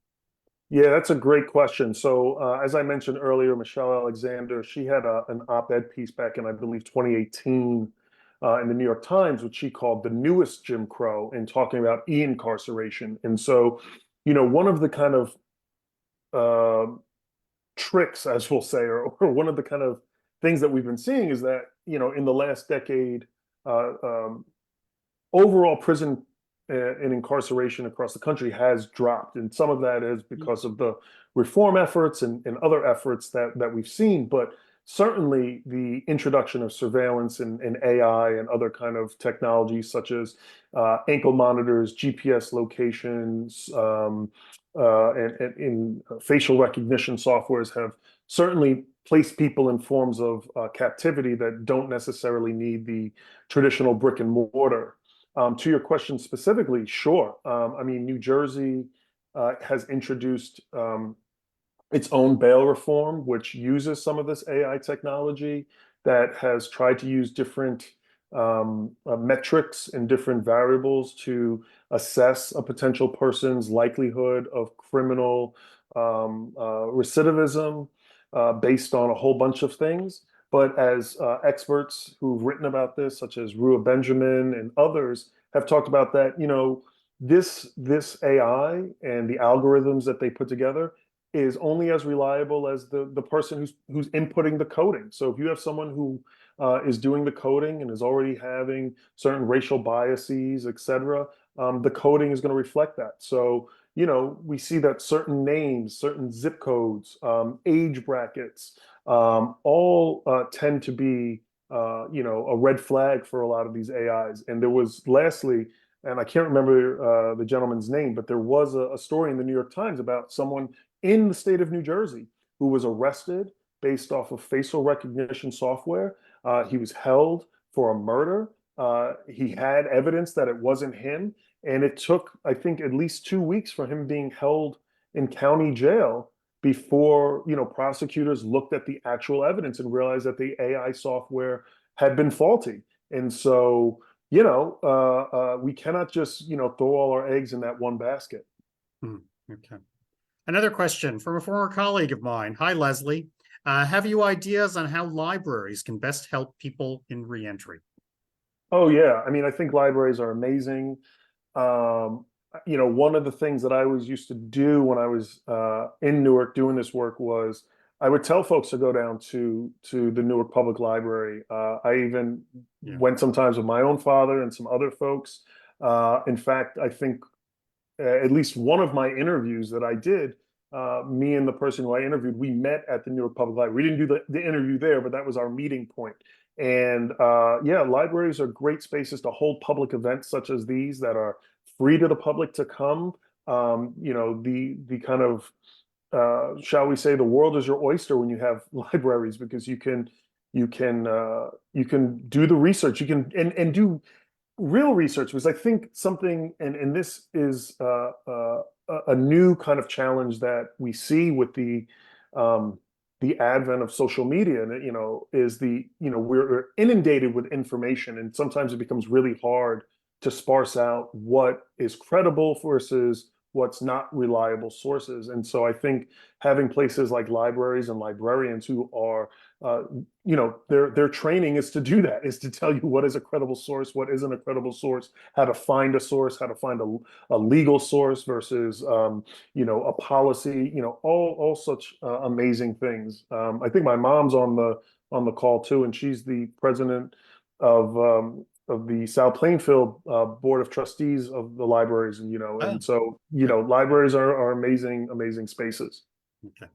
Yeah, that's a great question. So, as I mentioned earlier, Michelle Alexander, she had an op-ed piece back in, I believe, 2018 in the New York Times, which she called the newest Jim Crow, and talking about e-incarceration. And so, you know, one of the kind of uh, tricks, as we'll say, or one of the kind of things that we've been seeing is that, you know, in the last decade, uh, um, overall prison and incarceration across the country has dropped. And some of that is because of the reform efforts and other efforts that we've seen. But certainly the introduction of surveillance and AI and other kind of technologies such as ankle monitors, GPS locations, and in facial recognition softwares have certainly placed people in forms of captivity that don't necessarily need the traditional brick and mortar. To your question specifically, sure. I mean, New Jersey has introduced its own bail reform, which uses some of this AI technology that has tried to use different metrics and different variables to assess a potential person's likelihood of criminal recidivism based on a whole bunch of things. But as experts who've written about this, such as Rua Benjamin and others, have talked about that, you know, this AI and the algorithms that they put together is only as reliable as the person who's inputting the coding. So if you have someone who is doing the coding and is already having certain racial biases, et cetera, the coding is going to reflect that. So, you know, we see that certain names, certain zip codes, age brackets, all tend to be, you know, a red flag for a lot of these AIs. And there was, lastly, and I can't remember the gentleman's name, but there was a story in the New York Times about someone in the state of New Jersey who was arrested based off of facial recognition software. He was held for a murder. He had evidence that it wasn't him. And it took, I think, at least 2 weeks for him being held in county jail before, prosecutors looked at the actual evidence and realized that the AI software had been faulty. And so, we cannot just, throw all our eggs in that one basket.
Okay. Another question from a former colleague of mine. Hi, Leslie. Have you ideas on how libraries can best help people in reentry?
Oh yeah, I mean, I think libraries are amazing. Um, one of the things that I always used to do when I was in Newark doing this work was I would tell folks to go down to the Newark Public Library. I even
Yeah.
went sometimes with my own father and some other folks. In fact, I think at least one of my interviews that I did, me and the person who I interviewed, we met at the Newark Public Library. We didn't do the interview there, but that was our meeting point. And yeah, libraries are great spaces to hold public events such as these that are free to the public to come. The kind of shall we say, the world is your oyster when you have libraries, because you can do the research, you can and do real research, because I think something, and this is a new kind of challenge that we see with the advent of social media, and is we're inundated with information, and sometimes it becomes really hard to sparse out what is credible versus what's not reliable sources. And so I think having places like libraries and librarians who are their training is to do that, is to tell you what is a credible source, what isn't a credible source, how to find a source, how to find a legal source versus a policy, all such amazing things. I think my mom's on the call too, and she's the president of the South Plainfield Board of Trustees of the libraries, and
Oh,
so
okay.
libraries are amazing, amazing spaces.
Okay.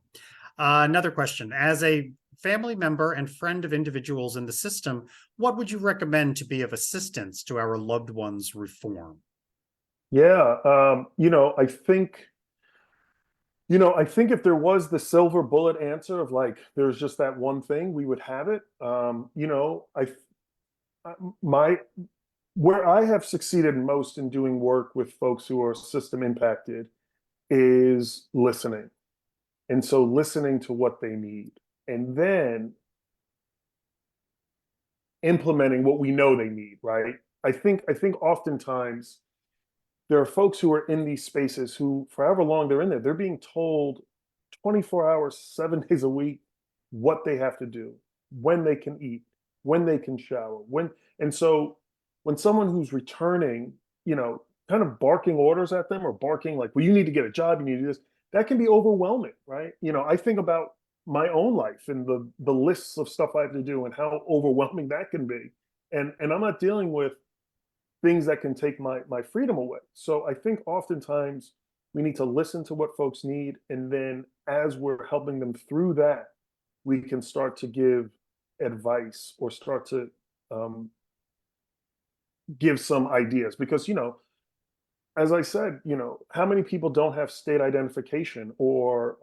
Another question. As a family member and friend of individuals in the system, what would you recommend to be of assistance to our loved ones' reform?
Yeah, I think if there was the silver bullet answer of like, there's just that one thing, we would have it. My where I have succeeded most in doing work with folks who are system impacted is listening. And so listening to what they need, and then implementing what we know they need, right? I think oftentimes there are folks who are in these spaces who, for however long they're in there, they're being told 24 hours, 7 days a week, what they have to do, when they can eat, when they can shower, and so when someone who's returning, kind of barking orders at them, or barking like, well, you need to get a job, you need to do this, that can be overwhelming, right? I think about my own life and the lists of stuff I have to do and how overwhelming that can be. And I'm not dealing with things that can take my freedom away. So I think oftentimes we need to listen to what folks need, and then as we're helping them through that, we can start to give advice or start to um, give some ideas. Because as I said, how many people don't have state identification, or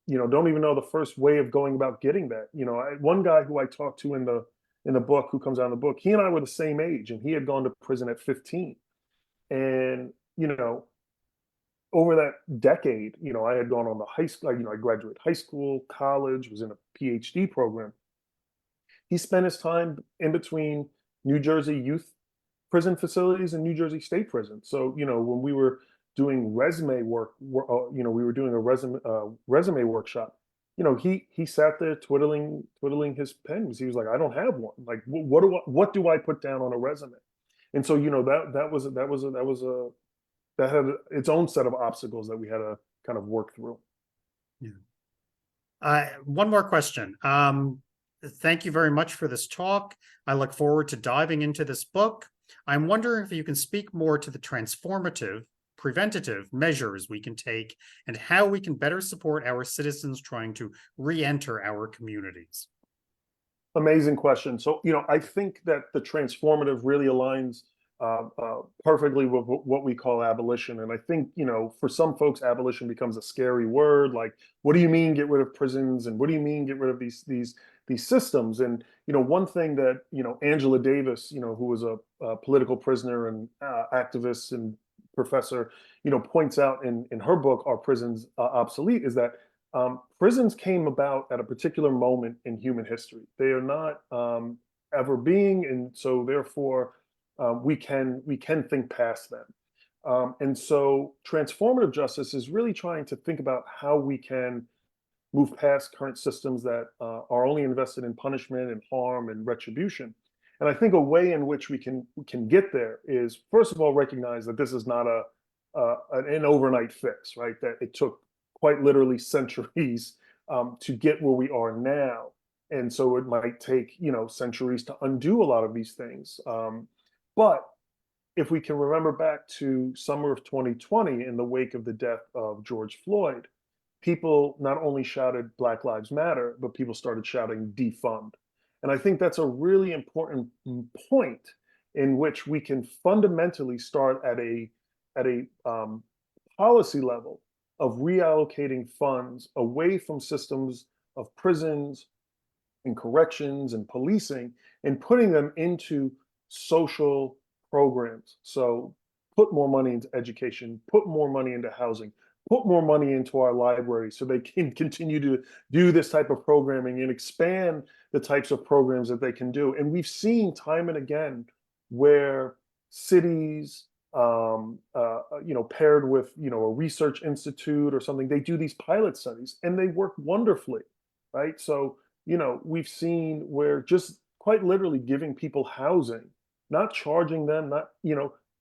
don't even know the first way of going about getting that? One guy who I talked to in the book, who comes out in the book, he and I were the same age, and he had gone to prison at 15. And over that decade, I had gone on the high school. I graduated high school, college, was in a PhD program. He spent his time in between New Jersey youth prison facilities and New Jersey state prison. So, when we were doing resume work, we were doing a resume workshop. He sat there twiddling his pen. He was like, I don't have one. Like, what do I put down on a resume? And so, that had its own set of obstacles that we had to kind of work through.
Yeah. One more question. Thank you very much for this talk. I look forward to diving into this book. I'm wondering if you can speak more to the transformative, preventative measures we can take and how we can better support our citizens trying to re-enter our communities.
Amazing question. So, I think that the transformative really aligns perfectly with what we call abolition. And I think, for some folks, abolition becomes a scary word. Like, what do you mean get rid of prisons? And what do you mean get rid of these systems? And, one thing that, Angela Davis, who was a political prisoner and activist and professor, points out in her book, Are Prisons Obsolete, is that prisons came about at a particular moment in human history. They are not ever being, and so therefore we can think past them. And so transformative justice is really trying to think about how we can move past current systems that are only invested in punishment and harm and retribution. And I think a way in which we can get there is, first of all, recognize that this is not an overnight fix, right? That it took quite literally centuries to get where we are now, and so it might take centuries to undo a lot of these things. But if we can remember back to summer of 2020, in the wake of the death of George Floyd, people not only shouted Black Lives Matter, but people started shouting defund. And I think that's a really important point in which we can fundamentally start at a policy level of reallocating funds away from systems of prisons and corrections and policing, and putting them into social programs. So put more money into education, put more money into housing, put more money into our libraries so they can continue to do this type of programming and expand the types of programs that they can do. And we've seen time and again where cities, paired with, a research institute or something, they do these pilot studies and they work wonderfully, right? So, we've seen where just quite literally giving people housing, not charging them, not,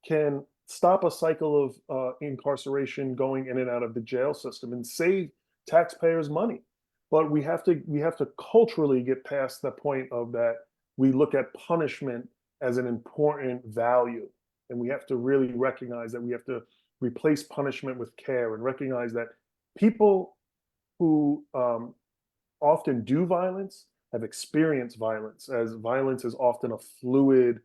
can stop a cycle of incarceration, going in and out of the jail system, and save taxpayers money. But we have to culturally get past the point of that we look at punishment as an important value, and we have to really recognize that we have to replace punishment with care, and recognize that people who often do violence have experienced violence, as violence is often a fluid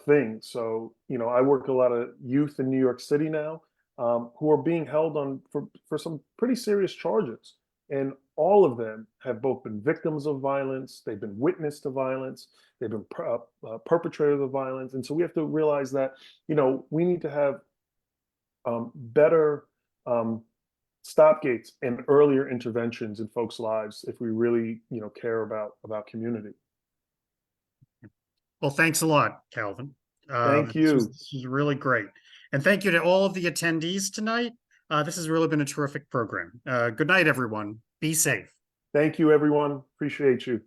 thing. So, I work with a lot of youth in New York City now, who are being held on for some pretty serious charges. And all of them have both been victims of violence, they've been witness to violence, they've been perpetrators of violence. And so we have to realize that, we need to have better stopgates and earlier interventions in folks' lives if we really, care about community.
Well, thanks a lot, Calvin.
Thank you.
This was really great. And thank you to all of the attendees tonight. This has really been a terrific program. Good night, everyone. Be safe.
Thank you, everyone. Appreciate you.